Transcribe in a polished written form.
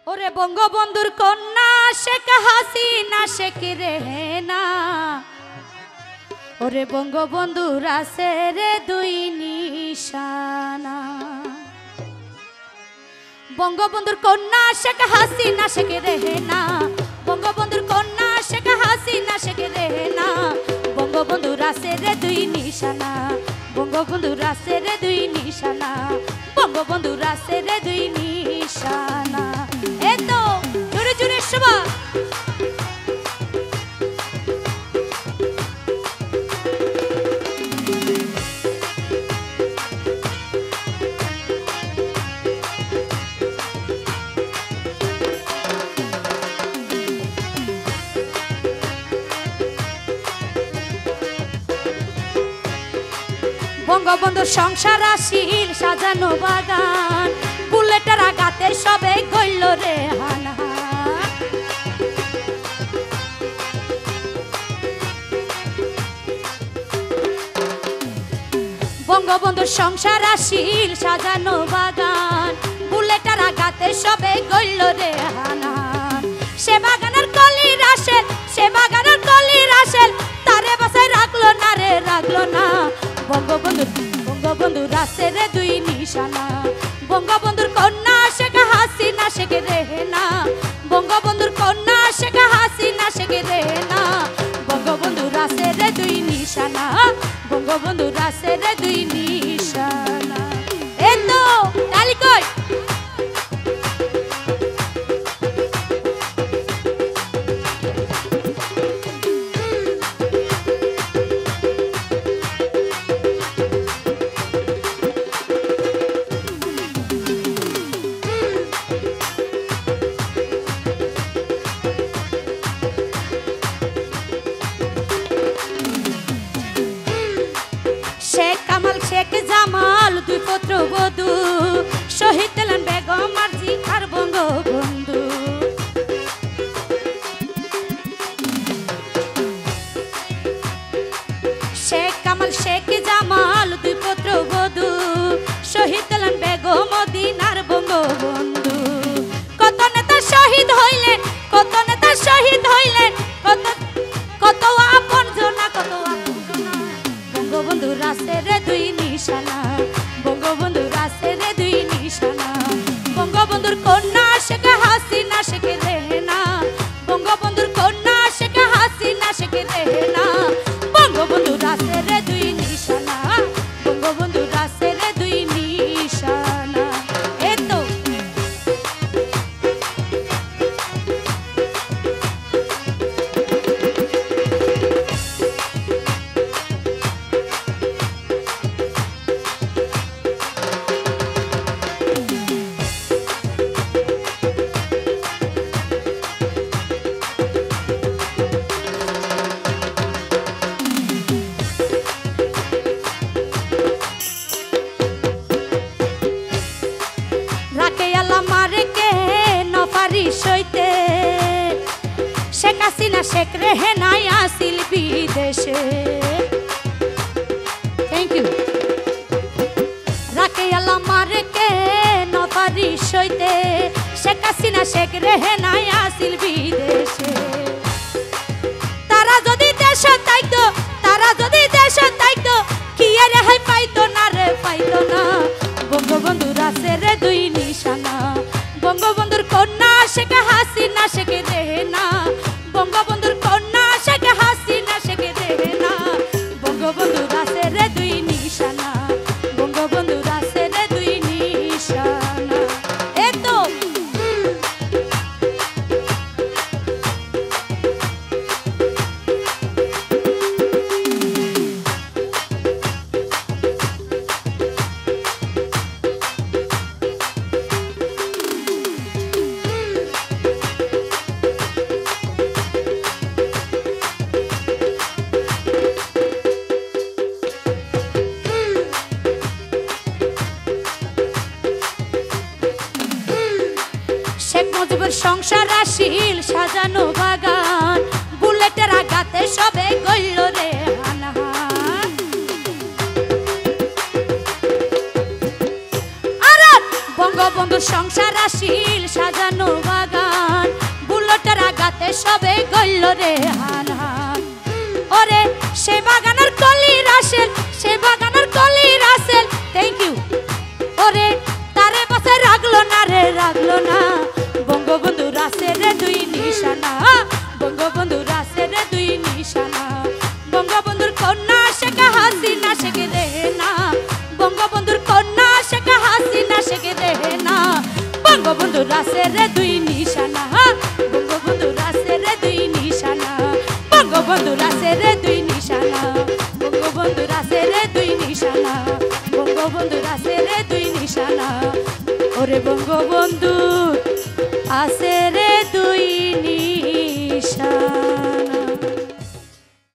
ওরে বঙ্গবন্ধুর কন্যা শেখ হাসিনা শেখ রেহেনা, ওরে বঙ্গবন্ধুর আছে রে দুই নিশানা। বঙ্গবন্ধুর কন্যা শেখ হাসিনা শেখ রেহেনা, বঙ্গবন্ধুর কন্যা শেখ হাসিনা শেখ রেহেনা, বঙ্গবন্ধুর আছে রে দুই নিশানা, বঙ্গবন্ধুর আছে রে দুই নিশানা, বঙ্গবন্ধুর আছে রে দুই নিশানা। এতো জোরে জোরে সবাই বঙ্গবন্ধুর সংসার আসিল সাজানো বাগান, বুলেটের আঘাতে সবে গইল রে হানা। বঙ্গবন্ধুর সংসার আসিল সাজানো বাগান, বুলেটের আঘাতে সবে গইল রে হানা। সে বাগানের কলি রাসেল, সে বাগানের কলি রাসেল, তারে বাসায় রাখলো না রে রাখলো না। বঙ্গবন্ধুর আছে রে দুই নিশানা, বঙ্গবন্ধুর কন্যা শেখ হাসিনা শেখ রেহেনা, বঙ্গবন্ধুর কন্যা শেখ হাসিনা শেখ রেহেনা, বঙ্গবন্ধুর আছে রে দুই নিশানা, বঙ্গবন্ধুর আছে রে দুই নিশানা। এতো তালি কই শেখ কামাল শেখ জামাল দুই পুত্র বধূ, শহীদ হলেন বেগম মার্জি আর বঙ্গবন্ধু। শেখ কামাল শেখ জামাল দুই পুত্র বধূ, শহীদ হলেন বেগম মদিনার বঙ্গবন্ধু। কত নেতা শহীদ হইলেন, কত নেতা শহীদ হইলেন, কত কত আপন জনা, কত আপন জনা। বঙ্গবন্ধুর আছে রে দুই নিশানা, বঙ্গবন্ধুর আছে রে দুই নিশানা, বঙ্গবন্ধুর কন্যা শেখ হাসিনা শেখ রেহেনা, বঙ্গবন্ধুর কন্যা শেখ হাসিনা শেখ রেহেনা, বঙ্গবন্ধুর আছে রে দুই নিশানা, বঙ্গবন্ধুর আছে রে দুই নিশানা। এতো সইতে শেখ হাসিনা শেখ রেহেনা আসিল বিদেশে। Thank you. রাকে আল্লাহ মারে কে নপারি সইতে শেখ হাসিনা শেখ রেহেনা আসিল বিদেশে। তারা যদি দেশে থাকতো, তারা যদি দেশে থাকতো, কি রেহাই পাইতো না রে পাইতো না। বঙ্গবন্ধুর আছে রে দুই নিশানা, বঙ্গবন্ধুর কন্যা শেখ হাসিনা শেখ রেহেনা, বঙ্গবন্ধুর কন্যা শেখ হাসিনা শেখ রেহেনা, বঙ্গবন্ধুর আছে রে দুই নিশানা, বঙ্গবন্ধুর আছে রে দুই নিশানা। এতো সংসার আসিল সাজানো বাগান, বুলেটের আঘাতে সবে গইল রে হানা। বঙ্গবন্ধুর সংসার আসিল সাজানো বাগান। করে তারে বসে রাখলো না রে রাখলো না বঙ্গবন্ধু রাসের দুই নিশানা বঙ্গবন্ধু রাসের দুই নিশানা বঙ্গবন্ধুর কন্যা শেখ হাসিনা শেখ রেহেনা বঙ্গবন্ধুর কন্যা শেখ হাসিনা শেখ রেহেনা বঙ্গবন্ধু রাসের দুই নিশানা বঙ্গবন্ধু রাসের দুই নিশানা বঙ্গবন্ধু রাসের দুই নিশানা বঙ্গবন্ধু রাসের দুই নিশানা বঙ্গবন্ধু রাসের দুই নিশানা ওরে বঙ্গবন্ধু